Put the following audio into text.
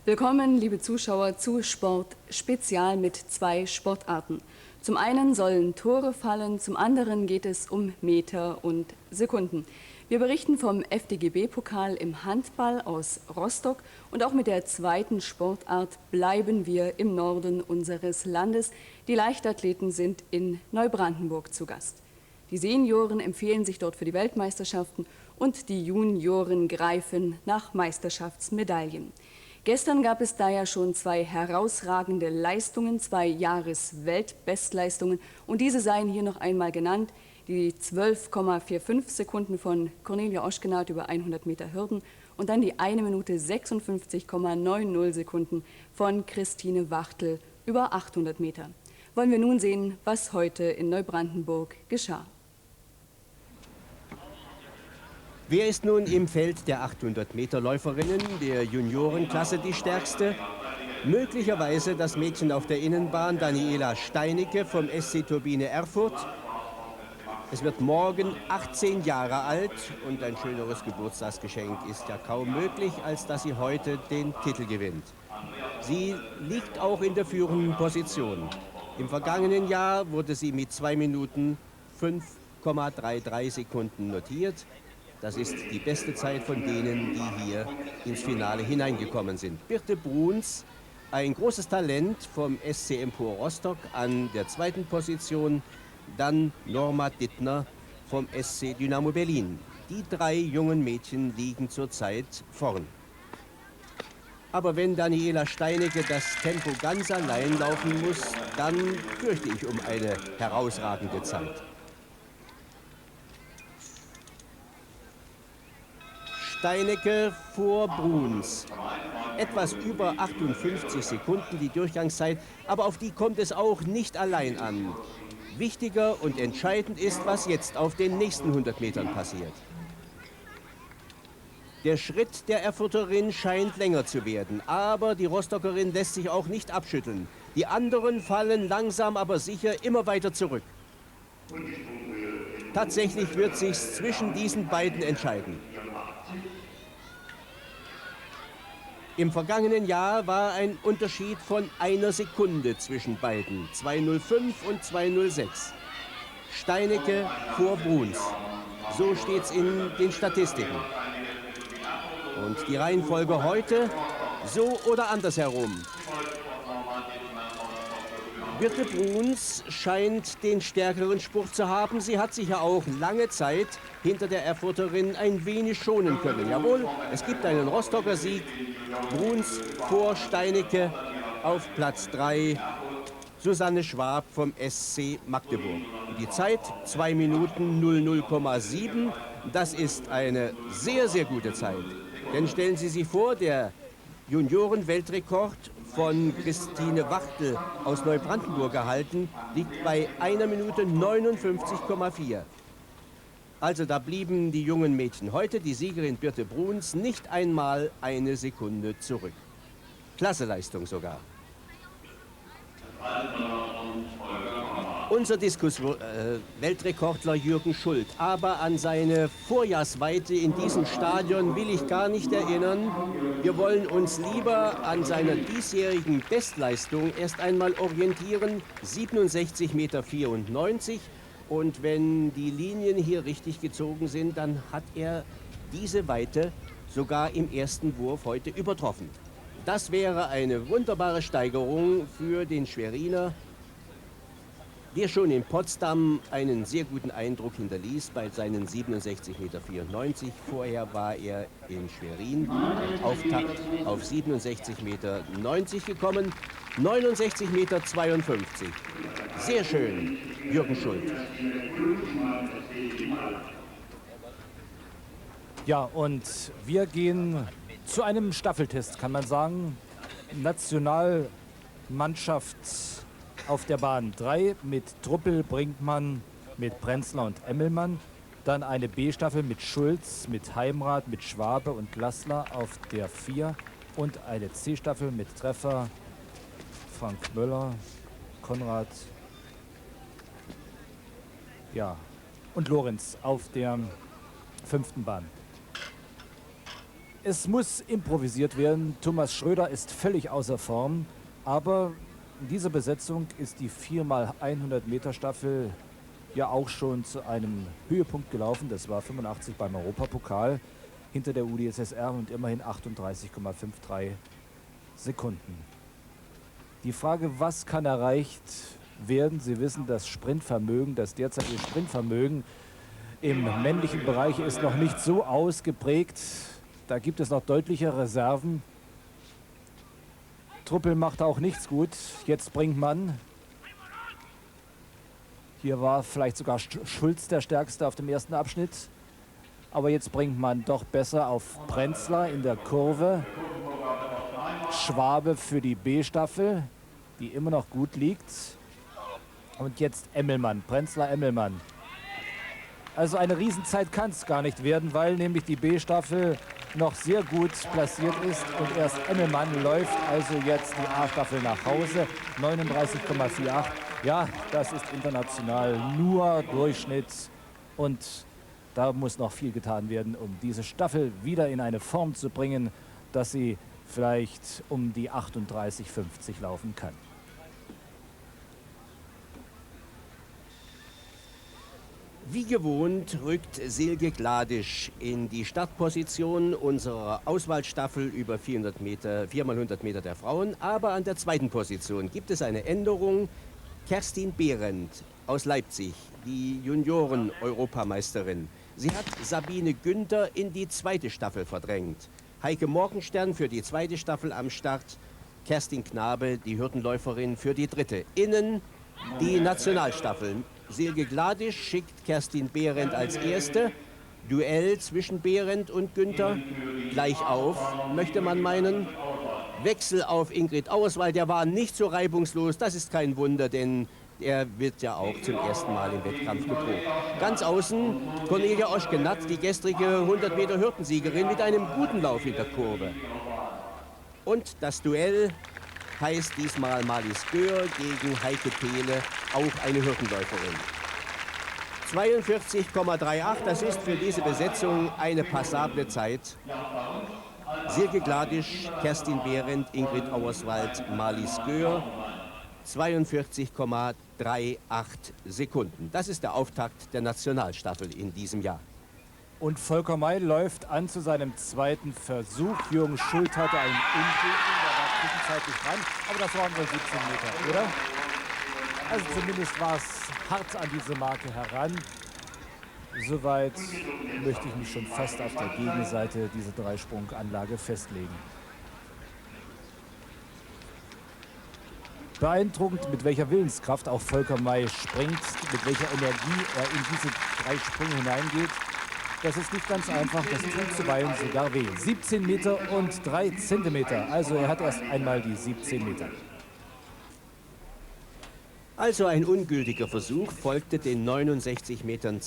Willkommen, liebe Zuschauer, zu Sport Spezial mit 2 Sportarten. Zum einen sollen Tore fallen, zum anderen geht es um Meter und Sekunden. Wir berichten vom FDGB-Pokal im Handball aus Rostock und auch mit der zweiten Sportart bleiben wir im Norden unseres Landes. Die Leichtathleten sind in Neubrandenburg zu Gast. Die Senioren empfehlen sich dort für die Weltmeisterschaften und die Junioren greifen nach Meisterschaftsmedaillen. Gestern gab es da ja schon 2 herausragende Leistungen, 2 Jahresweltbestleistungen und diese seien hier noch einmal genannt. Die 12,45 Sekunden von Cornelia Oschkenath über 100 Meter Hürden und dann die 1 Minute 56,90 Sekunden von Christine Wachtel über 800 Meter. Wollen wir nun sehen, was heute in Neubrandenburg geschah. Wer ist nun im Feld der 800-Meter-Läuferinnen der Juniorenklasse die stärkste? Möglicherweise das Mädchen auf der Innenbahn, Daniela Steinecke vom SC Turbine Erfurt. Es wird morgen 18 Jahre alt und ein schöneres Geburtstagsgeschenk ist ja kaum möglich, als dass sie heute den Titel gewinnt. Sie liegt auch in der führenden Position. Im vergangenen Jahr wurde sie mit 2 Minuten 5,33 Sekunden notiert. Das ist die beste Zeit von denen, die hier ins Finale hineingekommen sind. Birte Bruns, ein großes Talent vom SC Empor Rostock an der 2. Position. Dann Norma Dittner vom SC Dynamo Berlin. Die 3 jungen Mädchen liegen zurzeit vorn. Aber wenn Daniela Steinecke das Tempo ganz allein laufen muss, dann fürchte ich um eine herausragende Zeit. Steinecke vor Bruns. Etwas über 58 Sekunden die Durchgangszeit, aber auf die kommt es auch nicht allein an. Wichtiger und entscheidend ist, was jetzt auf den nächsten 100 Metern passiert. Der Schritt der Erfurterin scheint länger zu werden, aber die Rostockerin lässt sich auch nicht abschütteln. Die anderen fallen langsam, aber sicher immer weiter zurück. Tatsächlich wird sich's zwischen diesen beiden entscheiden. Im vergangenen Jahr war ein Unterschied von 1 Sekunde zwischen beiden, 2:05 und 2:06. Steinecke vor Bruns. So steht's in den Statistiken. Und die Reihenfolge heute, so oder andersherum. Birte Bruns scheint den stärkeren Spruch zu haben. Sie hat sich ja auch lange Zeit hinter der Erfurterin ein wenig schonen können. Jawohl, es gibt einen Rostocker Sieg. Bruns vor Steinecke auf Platz 3. Susanne Schwab vom SC Magdeburg. Die Zeit 2 Minuten 00,7. Das ist eine sehr, sehr gute Zeit. Denn stellen Sie sich vor, der Junioren-Weltrekord von Christine Wachtel aus Neubrandenburg gehalten, liegt bei 1 Minute 59,4. Also da blieben die jungen Mädchen heute, die Siegerin Birte Bruns, nicht einmal 1 Sekunde zurück. Klasse Leistung sogar. Unser Weltrekordler Jürgen Schult. Aber an seine Vorjahrsweite in diesem Stadion will ich gar nicht erinnern. Wir wollen uns lieber an seiner diesjährigen Bestleistung erst einmal orientieren. 67,94 Meter. Und wenn die Linien hier richtig gezogen sind, dann hat er diese Weite sogar im ersten Wurf heute übertroffen. Das wäre eine wunderbare Steigerung für den Schweriner, der schon in Potsdam einen sehr guten Eindruck hinterließ bei seinen 67,94 Meter. Vorher war er in Schwerin im Auftakt auf 67,90 Meter gekommen. 69,52 Meter. Sehr schön, Jürgen Schult. Ja, und wir gehen zu einem Staffeltest, kann man sagen. Nationalmannschaft auf der Bahn 3 mit Truppel, Brinkmann, mit Prenzler und Emmelmann. Dann eine B-Staffel mit Schulz, mit Heimrath, mit Schwabe und Lassler auf der 4. Und eine C-Staffel mit Treffer, Frank Möller, Konrad, ja, und Lorenz auf der 5. Bahn. Es muss improvisiert werden. Thomas Schröder ist völlig außer Form. Aber in dieser Besetzung ist die 4x100 Meter Staffel ja auch schon zu einem Höhepunkt gelaufen. Das war 85 beim Europapokal hinter der UdSSR und immerhin 38,53 Sekunden. Die Frage, was kann erreicht werden? Sie wissen, das Sprintvermögen, das derzeitige Sprintvermögen im männlichen Bereich ist noch nicht so ausgeprägt. Da gibt es noch deutliche Reserven. Truppel macht auch nichts gut. Jetzt Brinkmann. Hier war vielleicht sogar Schulz der Stärkste auf dem ersten Abschnitt. Aber jetzt bringt man doch besser auf Prenzler in der Kurve. Schwabe für die B-Staffel, die immer noch gut liegt. Und jetzt Emmelmann, Prenzler Emmelmann. Also eine Riesenzeit kann es gar nicht werden, weil nämlich die B-Staffel noch sehr gut platziert ist. Und erst Emmelmann läuft also jetzt die A-Staffel nach Hause. 39,48. Ja, das ist international nur Durchschnitt. Und da muss noch viel getan werden, um diese Staffel wieder in eine Form zu bringen, dass sie vielleicht um die 38,50 laufen kann. Wie gewohnt rückt Silke Gladisch in die Startposition unserer Auswahlstaffel über 400 Meter, 4x100 Meter der Frauen. Aber an der zweiten Position gibt es eine Änderung. Kerstin Behrendt aus Leipzig, die Junioren-Europameisterin. Sie hat Sabine Günther in die zweite Staffel verdrängt. Heike Morgenstern für die zweite Staffel am Start. Kerstin Knabe, die Hürdenläuferin, für die dritte. Innen die Nationalstaffel. Silke Gladisch schickt Kerstin Behrendt als Erste. Duell zwischen Behrendt und Günther. Gleich auf, möchte man meinen. Wechsel auf Ingrid Auerswald, der war nicht so reibungslos. Das ist kein Wunder, denn er wird ja auch zum ersten Mal im Wettkampf geprobt. Ganz außen Cornelia Oschkenatt, die gestrige 100 Meter Hürdensiegerin mit einem guten Lauf in der Kurve. Und das Duell heißt diesmal Marlies Göhr gegen Heike Pehle, auch eine Hürdenläuferin. 42,38, das ist für diese Besetzung eine passable Zeit. Silke Gladisch, Kerstin Behrendt, Ingrid Auerswald, Marlies Göhr. 42,38 Sekunden. Das ist der Auftakt der Nationalstaffel in diesem Jahr. Und Volker May läuft an zu seinem zweiten Versuch. Jürgen Schult hatte einen Ungültigen, der war zwischenzeitlich dran. Aber das waren wohl 17 Meter, oder? Also zumindest war es hart an diese Marke heran. Soweit möchte ich mich schon fast auf der Gegenseite dieser Dreisprunganlage festlegen. Beeindruckend, mit welcher Willenskraft auch Volker May springt, mit welcher Energie er in diese drei Sprünge hineingeht. Das ist nicht ganz einfach, das tut zuweilen sogar weh. 17 Meter und 3 Zentimeter, also er hat erst einmal die 17 Meter. Also ein ungültiger Versuch folgte den 69,52 Metern.